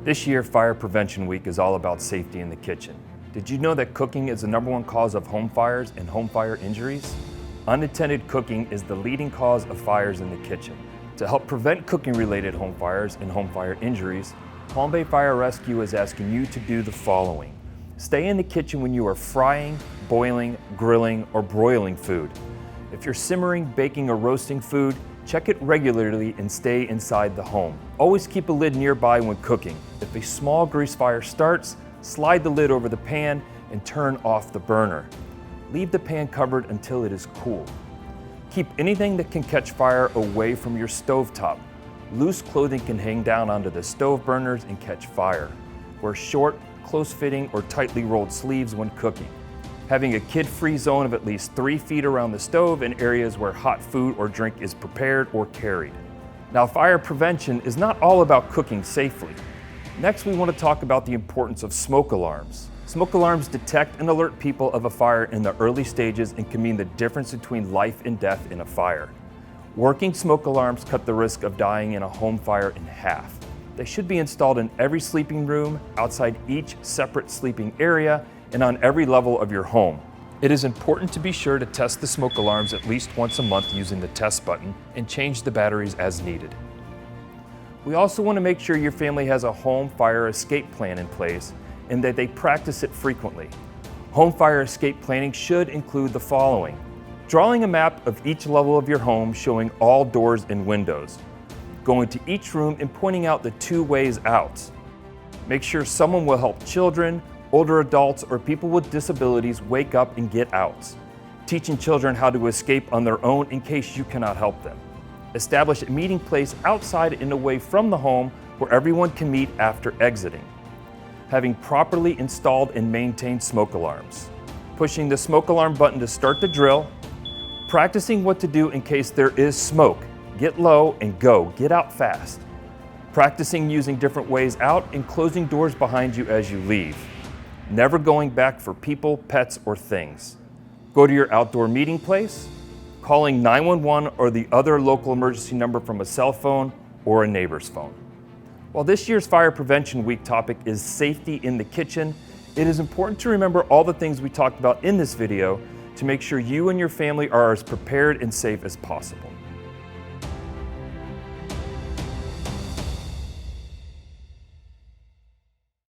This year, Fire Prevention Week is all about safety in the kitchen. Did you know that cooking is the #1 cause of home fires and home fire injuries? Unattended cooking is the leading cause of fires in the kitchen. To help prevent cooking-related home fires and home fire injuries, Palm Bay Fire Rescue is asking you to do the following. Stay in the kitchen when you are frying, boiling, grilling, or broiling food. If you're simmering, baking, or roasting food, check it regularly and stay inside the home. Always keep a lid nearby when cooking. If a small grease fire starts, slide the lid over the pan and turn off the burner. Leave the pan covered until it is cool. Keep anything that can catch fire away from your stovetop. Loose clothing can hang down onto the stove burners and catch fire. Wear short, close-fitting, or tightly rolled sleeves when cooking. Having a kid-free zone of at least 3 feet around the stove in areas where hot food or drink is prepared or carried. Now, fire prevention is not all about cooking safely. Next, we want to talk about the importance of smoke alarms. Smoke alarms detect and alert people of a fire in the early stages and can mean the difference between life and death in a fire. Working smoke alarms cut the risk of dying in a home fire in half. They should be installed in every sleeping room, outside each separate sleeping area, and on every level of your home. It is important to be sure to test the smoke alarms at least once a month using the test button and change the batteries as needed. We also want to make sure your family has a home fire escape plan in place and that they practice it frequently. Home fire escape planning should include the following: drawing a map of each level of your home showing all doors and windows, going to each room and pointing out the 2 ways out. Make sure someone will help children, older adults, or people with disabilities wake up and get out. Teaching children how to escape on their own in case you cannot help them. Establish a meeting place outside and away from the home where everyone can meet after exiting. Having properly installed and maintained smoke alarms. Pushing the smoke alarm button to start the drill. Practicing what to do in case there is smoke. Get low and go. Get out fast. Practicing using different ways out and closing doors behind you as you leave. Never going back for people, pets, or things. Go to your outdoor meeting place, calling 911 or the other local emergency number from a cell phone or a neighbor's phone. While this year's Fire Prevention Week topic is safety in the kitchen, it is important to remember all the things we talked about in this video to make sure you and your family are as prepared and safe as possible.